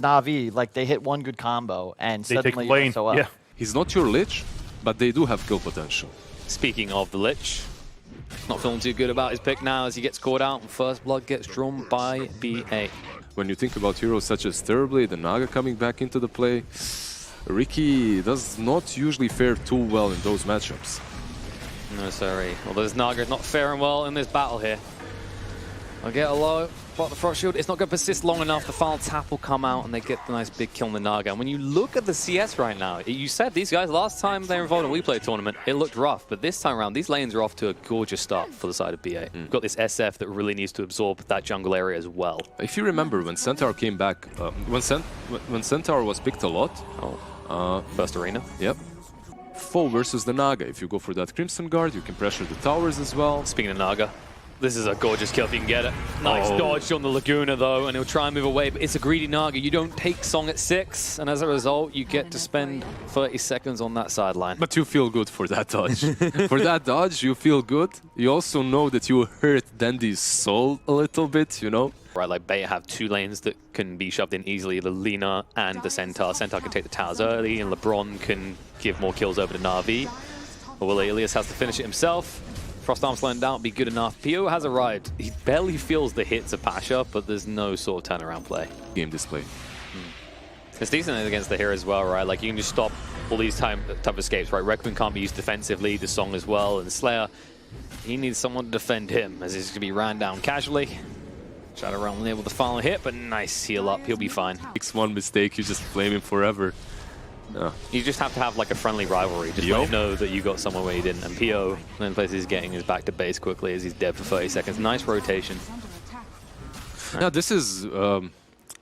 Whereas NAVI, like, they hit one good combo and They suddenly take lane. you're so up. Yeah. He's not your Lich, but they do have kill potential. Speaking of the Lich, not feeling too good about his pick now as he gets caught out and first blood gets drawn by BA. When you think about heroes such as Terrorblade and Naga coming back into the play, Ricky does not usually fare too well in those matchups. No, sorry. Well, there's Naga not faring well in this battle here. I'll get a low, but the front shield, it's not going to persist long enough. The final tap will come out and they get the nice big kill on the Naga. And when you look at the CS right now, you said these guys, last time they were involved in a WePlay tournament, it looked rough. But this time around, these lanes are off to a gorgeous start for the side of BA. We've got this SF that really needs to absorb that jungle area as well. If you remember, when Centaur came back, when Centaur was picked a lot, First arena. Yep. Foe versus the Naga. If you go for that Crimson Guard, you can pressure the towers as well. Speaking of Naga, this is a gorgeous kill if you can get it. Nice dodge on the Laguna though, and he'll try and move away, but it's a greedy Naga. You don't take Song at 6, and as a result, you get to spend 30 seconds on that sideline. But you feel good for that dodge. For that dodge, you feel good. You also know that you hurt Dandy's soul a little bit, you know? Right, like Beta have 2 lanes that can be shoved in easily, the Lina and the Centaur. Centaur can take the towers early, and LeBron can give more kills over to Na'Vi. But Will Elias has to finish it himself. Frost Arm slowing down, be good enough. Pio has arrived. He barely feels the hits of Pasha, but there's no sort of turnaround play. Game display. It's decent against the hero as well, right? Like, you can just stop all these type of escapes, right? Requiem can't be used defensively, the Song as well, and Slayer, he needs someone to defend him, as he's going to be ran down casually. Try to run near with the final hit, but nice heal up, he'll be fine. Makes one mistake, you just flame him forever. You just have to have like a friendly rivalry. Just let him know that you got someone where you didn't. And Pio, the only place he's getting is back to base quickly as he's dead for 30 seconds. Nice rotation. Yeah, this is a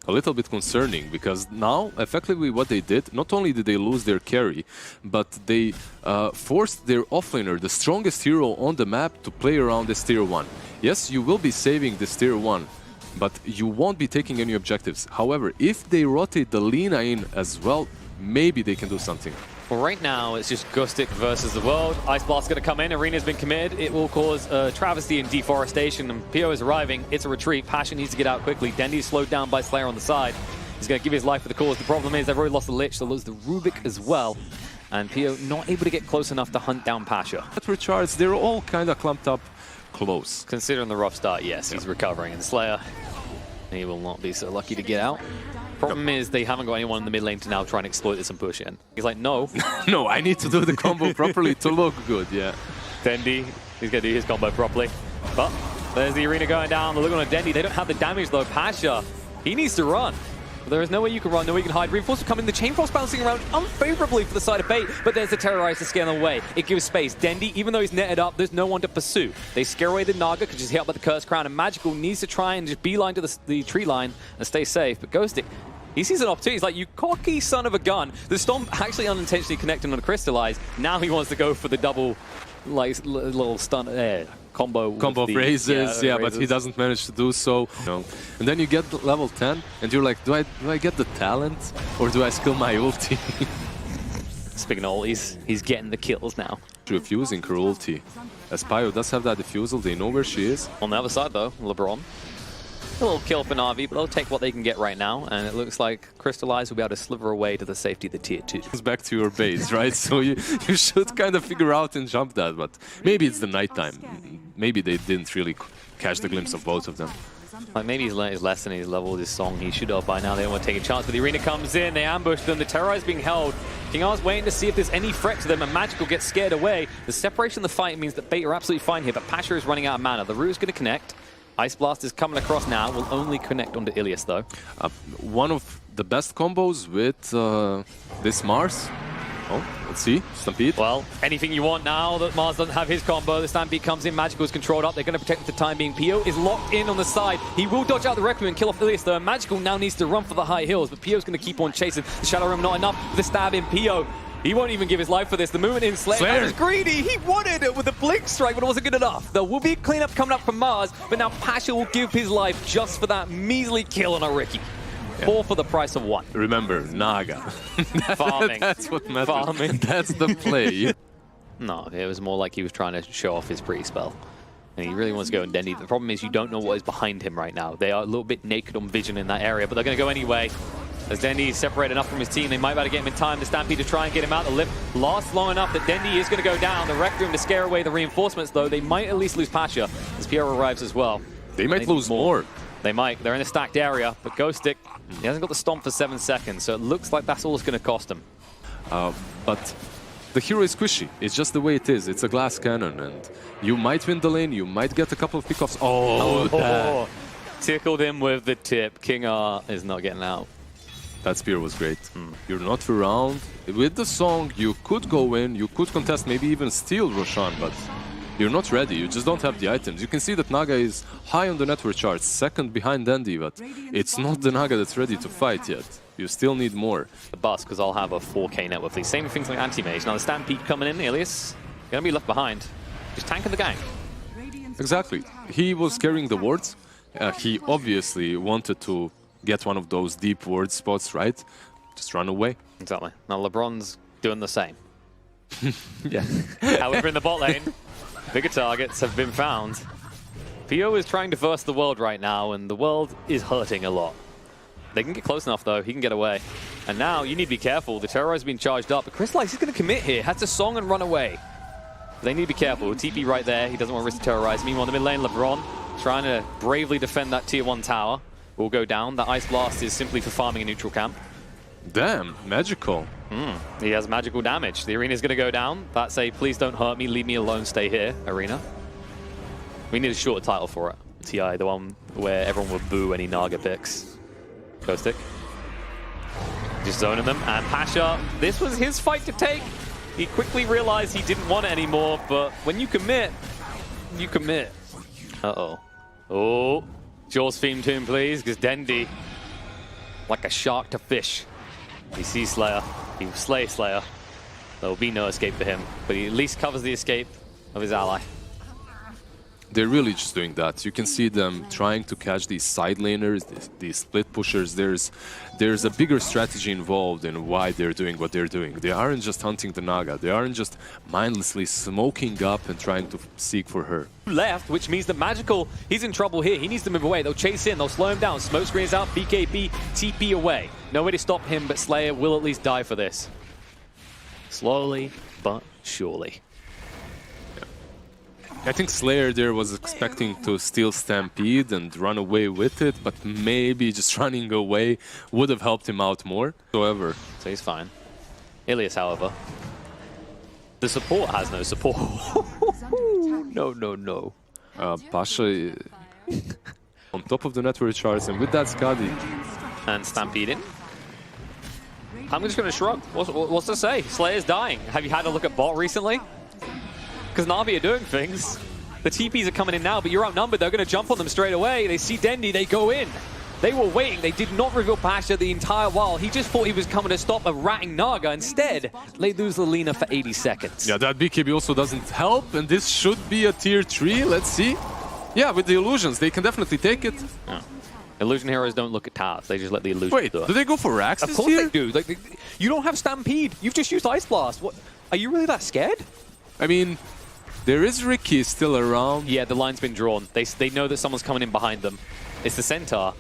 little bit concerning because now, effectively what they did, not only did they lose their carry, but they forced their offlaner, the strongest hero on the map, to play around this tier 1. Yes, you will be saving this tier 1, but you won't be taking any objectives. However, if they rotate the Lina in as well, maybe they can do something. Well, right now, it's just Gustic versus the world. Ice Blast's going to come in. Arena's been committed. It will cause travesty and deforestation. And Pio is arriving. It's a retreat. Passion needs to get out quickly. Dendy's slowed down by Slayer on the side. He's going to give his life for the cause. The problem is they've already lost the Lich. They lose the Rubik as well. And Pio not able to get close enough to hunt down Pasha. At recharge, they're all kind of clumped up close. Considering the rough start, yes, he's recovering. And Slayer, he will not be so lucky to get out. Problem is they haven't got anyone in the mid lane to now try and exploit this and push in. He's like, no. No, I need to do the combo properly to look good, yeah. Dendy, he's going to do his combo properly. But there's the arena going down. They're looking at Dendy. They don't have the damage though. Pasha, he needs to run. There is no way you can run, no way you can hide. Reinforcements coming, the Chain Frost bouncing around unfavorably for the side of Bait, but there's the Terrorizer scare away. It gives space. Dendy, even though he's netted up, there's no one to pursue. They scare away the Naga because he's hit up by the Curse Crown, and Magical needs to try and just beeline to the tree line and stay safe. But Ghostic, he sees an opportunity. He's like, you cocky son of a gun. The Stomp actually unintentionally connecting on the Crystallize. Now he wants to go for the double, like, little stun combo phrases, yeah, but he doesn't manage to do so. No. And then you get the level 10, and you're like, do I get the talent, or do I skill my ulti? Speaking of ultis, he's getting the kills now. Refusing her ulti. As Pio does have that defusal, they know where she is. On the other side, though, LeBron. A little kill for NAVI, but they'll take what they can get right now, and it looks like Crystallize will be able to sliver away to the safety of the tier 2. It's back to your base, right? So you should kind of figure out and jump that, but maybe it's the nighttime. Maybe they didn't really catch the glimpse of both of them. Like, maybe he's learned his lesson, he's leveled his Song. He should have by now. They don't want to take a chance, but the arena comes in, they ambush them, the Terrorize being held. King R's waiting to see if there's any threat to them, and Magical gets scared away. The separation of the fight means that Bait are absolutely fine here, but Pasha is running out of mana. The root is going to connect. Ice Blast is coming across now, will only connect onto Ilias though. One of the best combos with this Mars. Oh, let's see, Stampede. Well, anything you want now that Mars doesn't have his combo. The Stampede comes in, Magical is controlled up. They're going to protect him for the time being. Pio is locked in on the side. He will dodge out the Requiem and kill off Ilias though. And Magical now needs to run for the high hills, but Pio's going to keep on chasing. The Shadow Realm not enough for the stab in Pio. He won't even give his life for this. The movement in Slayer is greedy. He wanted it with a blink strike, but it wasn't good enough. There will be a cleanup coming up from Mars, but now Pasha will give his life just for that measly kill on a Ricky. Yeah. 4 for the price of 1. Remember, Naga. Farming. That's what matters. Farming. That's the play. No, it was more like he was trying to show off his pre-spell. And he really wants to go in Dendy. The problem is you don't know what is behind him right now. They are a little bit naked on vision in that area, but they're going to go anyway. As Dendy separated enough from his team, they might be able to get him in time. The Stampede to try and get him out. The lip lasts long enough that Dendy is going to go down. The Rec Room to scare away the reinforcements, though. They might at least lose Pasha as Pierre arrives as well. They might lose more. They might. They're in a stacked area, but Ghost Stick, he hasn't got the stomp for 7 seconds, so it looks like that's all it's going to cost him. But the hero is squishy. It's just the way it is. It's a glass cannon, and you might win the lane, you might get a couple of pickoffs. Oh, tickled him with the tip. King R is not getting out. that spear was great. You're not around. With the song, you could go in, you could contest, maybe even steal Roshan, but you're not ready. You just don't have the items. You can see that Naga is high on the network charts, second behind Dandy, but it's not the Naga that's ready to fight yet. You still need more. The bus, because I'll have a 4K net with these. Same things like Anti-Mage. Now the Stampede coming in, Ilias, going to be left behind. Just tanking the gang. Exactly. He was carrying the wards. He obviously wanted to get one of those deep ward spots, right? Just run away. Exactly. Now LeBron's doing the same. Yeah. However, in the bot lane, bigger targets have been found. PO is trying to verse the world right now, and the world is hurting a lot. They can get close enough, though. He can get away. And now, you need to be careful. The Terrorize has been charged up. But Crystallize, he's going to commit here. Has to song and run away. They need to be careful. TP right there. He doesn't want to risk the Terrorize. Meanwhile, the mid lane, LeBron trying to bravely defend that tier 1 tower. Will go down. That Ice Blast is simply for farming a neutral camp. Damn, magical. He has magical damage. The arena's going to go down. That's a please don't hurt me, leave me alone, stay here arena. We need a shorter title for it. TI, the one where everyone would boo any Naga picks. Ghost Stick. Just zoning them. And Pasha, this was his fight to take. He quickly realized he didn't want it anymore, but when you commit, you commit. Uh-oh. Oh. Jaws theme tune, please, because Dendy, like a shark to fish. He sees Slayer. He will slay Slayer. There will be no escape for him, but he at least covers the escape of his ally. They're really just doing that. You can see them trying to catch these side laners, these split pushers. There's a bigger strategy involved in why they're doing what they're doing. They aren't just hunting the Naga. They aren't just mindlessly smoking up and trying to seek for her. Left, which means that Magical, he's in trouble here. He needs to move away. They'll chase in. They'll slow him down. Smoke screen is out. BKB, TP away. No way to stop him, but Slayer will at least die for this. Slowly, but surely. I think Slayer there was expecting to steal Stampede and run away with it, but maybe just running away would have helped him out more. However, so he's fine. Ilias, however, the support has no support. No. Pasha on top of the network charts, and with that Skadi. And Stampede in. I'm just going to shrug. What's to say? Slayer's dying. Have you had a look at bot recently? Because Navi are doing things. The TPs are coming in now, but you're outnumbered. They're going to jump on them straight away. They see Dendy, they go in. They were waiting. They did not reveal Pasha the entire while. He just thought he was coming to stop a ratting Naga. Instead, they lose Lilina for 80 seconds. Yeah, that BKB also doesn't help, and this should be a tier 3. Let's see. Yeah, with the illusions, they can definitely take it. Yeah. Illusion heroes don't look at towers. They just let the illusion Wait, do it. do they go for Raxes Of course here? they do. Like, you don't have Stampede. You've just used Ice Blast. What? Are you really that scared? I mean, there is Ricky still around. Yeah, the line's been drawn. They know that someone's coming in behind them. It's the Centaur.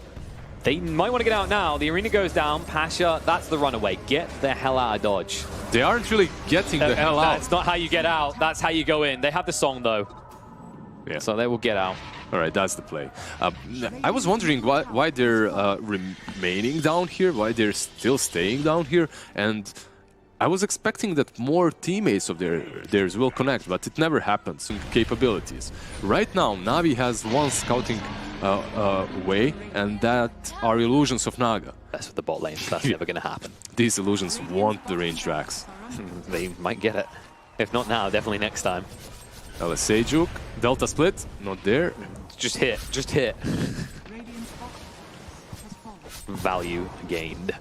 They might want to get out now. The arena goes down. Pasha, that's the runaway. Get the hell out of Dodge. They aren't really getting the hell out. That's not how you get out. That's how you go in. They have the song, though. Yeah. So they will get out. All right, that's the play. I was wondering why they're remaining down here, why they're still staying down here, and I was expecting that more teammates of theirs will connect, but it never happens. Capabilities. Right now, Navi has one scouting way, and that are illusions of Naga. That's with the bot lane. That's never going to happen. These illusions want the range tracks. They might get it. If not now, definitely next time. LSA juke, Delta split, not there. Just hit. Just hit. Value gained.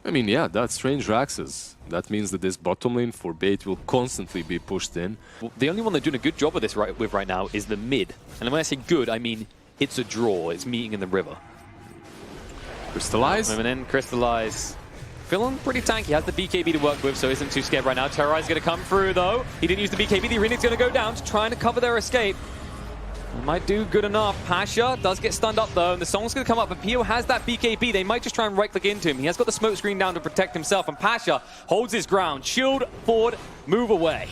I mean, yeah, that's strange Raxes. That means that this bottom lane for bait will constantly be pushed in. Well, the only one they're doing a good job of this right now is the mid. And when I say good, I mean it's a draw. It's meeting in the river. Crystallize. Moving in, Crystallize. Feeling pretty tanky. Has the BKB to work with, so isn't too scared right now. Terrorize is going to come through, though. He didn't use the BKB. The arena's going to go down to trying to cover their escape. Might do good enough. Pasha does get stunned up though, and the song's going to come up, but Pio has that BKB. They might just try and right-click into him. He has got the smoke screen down to protect himself, and Pasha holds his ground. Shield forward, move away.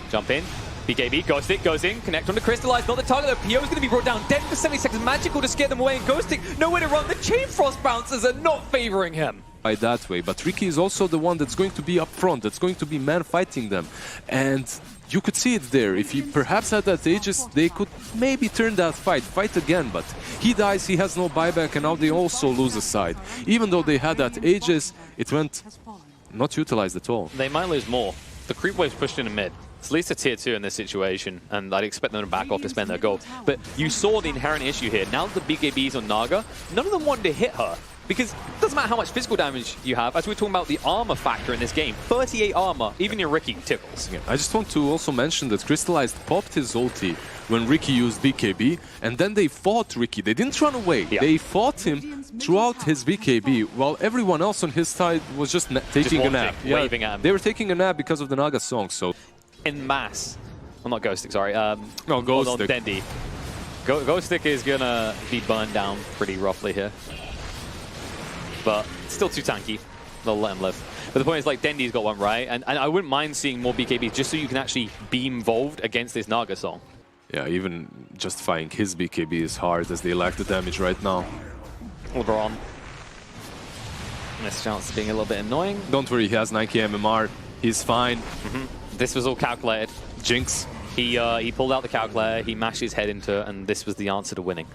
Jump in. BKB, Ghost Stick goes in, connect on the Crystallize, not the target though. Pio is going to be brought down, dead for 70 seconds. Magical to scare them away, and Ghost Stick, nowhere to run. The Chain Frost bouncers are not favoring him. By that way, but Ricky is also the one that's going to be up front, that's going to be man fighting them. And you could see it there. If he perhaps had that Aegis, they could maybe turn that fight again, but he dies, he has no buyback, and now they also lose a side. Even though they had that Aegis, it went not utilized at all. They might lose more. The creep wave's pushed into mid. It's at least a tier 2 in this situation, and I'd expect them to back off to spend their gold. But you saw the inherent issue here. Now that the BKB's on Naga, none of them wanted to hit her. Because it doesn't matter how much physical damage you have, as we were talking about the armor factor in this game. 38 armor, even your Ricky tickles. Yeah, I just want to also mention that Crystallized popped his ulti when Ricky used BKB, and then they fought Ricky. They didn't run away. Yeah. They fought him throughout his BKB, while everyone else on his side was just taking a nap. Waving at him. They were taking a nap because of the Naga song, so... In mass. Well, not Ghost Stick, sorry. No, Ghost Stick. Dendi. Ghost Stick is going to be burned down pretty roughly here. But still too tanky. They'll let him live. But the point is, like, Dendi's got one, right? And I wouldn't mind seeing more BKBs just so you can actually be involved against this Naga song. Yeah, even justifying his BKB is hard as they lack the damage right now. LeBron. Missed chance of being a little bit annoying. Don't worry, he has 9k MMR. He's fine. This was all calculated. Jinx. He pulled out the calculator, he mashed his head into it, and this was the answer to winning.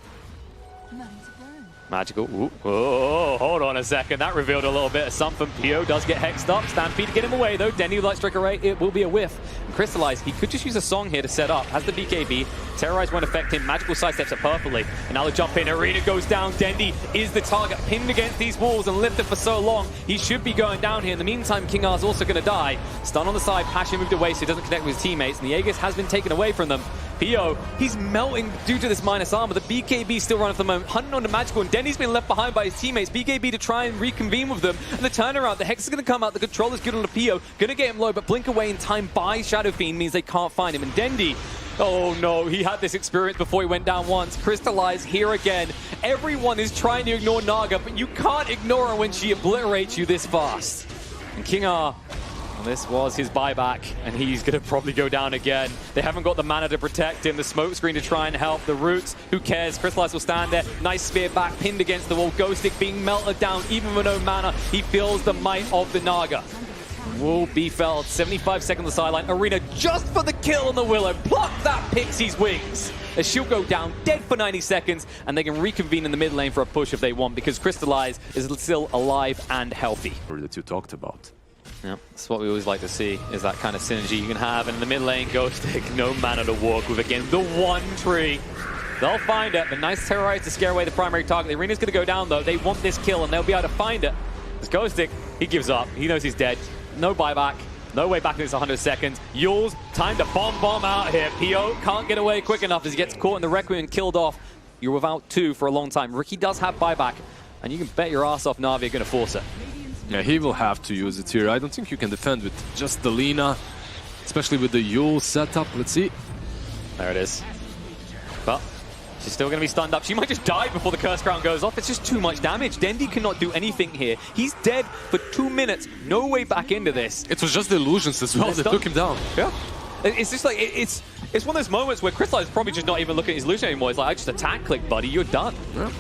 Magical. Ooh. Oh, hold on a second. That revealed a little bit of something. Pio does get hexed up. Stampede to get him away, though. Denny with light strike array. It will be a whiff. And Crystallize, he could just use a song here to set up. Has the BKB. Terrorize won't affect him. Magical sidesteps it perfectly. And now the jump in. Arena goes down. Dendi is the target. Pinned against these walls and lifted for so long. He should be going down here. In the meantime, King R's also going to die. Stun on the side. Passion moved away so he doesn't connect with his teammates. And the Aegis has been taken away from them. Pio, he's melting due to this minus armor. The BKB still running for the moment, hunting on the Magical, and Denny's been left behind by his teammates. BKB to try and reconvene with them, and the turnaround, the Hex is going to come out, the control is good on the Pio, going to get him low, but blink away in time by Shadow Fiend means they can't find him, and Dendi, oh no, he had this experience before he went down once. Crystallize here again. Everyone is trying to ignore Naga, but you can't ignore her when she obliterates you this fast. And King R, this was his buyback, and he's going to probably go down again. They haven't got the mana to protect him, the smoke screen to try and help. The roots, who cares? Crystallize will stand there. Nice spear back, pinned against the wall. Ghost Stick being melted down, even with no mana. He feels the might of the Naga. Will be felled. 75 seconds on the sideline. Arena just for the kill on the Willow. Pluck that Pixie's wings. As she'll go down, dead for 90 seconds, and they can reconvene in the mid lane for a push if they want, because Crystallize is still alive and healthy. That you talked about. Yeah, that's what we always like to see, is that kind of synergy you can have. And in the mid lane, Ghost Stick, no mana to walk with again. The one tree. They'll find it, but nice Terrorize to scare away the primary target. The Arena's going to go down, though. They want this kill, and they'll be able to find it. As Ghost Stick, he gives up. He knows he's dead. No buyback. No way back in this 100 seconds. Yules, time to bomb out here. Pio can't get away quick enough as he gets caught in the Requiem and killed off. You're without 2 for a long time. Ricky does have buyback, and you can bet your ass off NAVI are going to force it. Yeah, he will have to use it here. I don't think you can defend with just the Lina, especially with the Yule setup. Let's see. There it is. But she's still going to be stunned up. She might just die before the Curse Crown goes off. It's just too much damage. Dendi cannot do anything here. He's dead for 2 minutes. No way back into this. It was just the illusions as well that took him down. Yeah. It's just like, it's one of those moments where Crystallize is probably just not even looking at his illusion anymore. It's like, I just attack click, buddy. You're done. Yeah.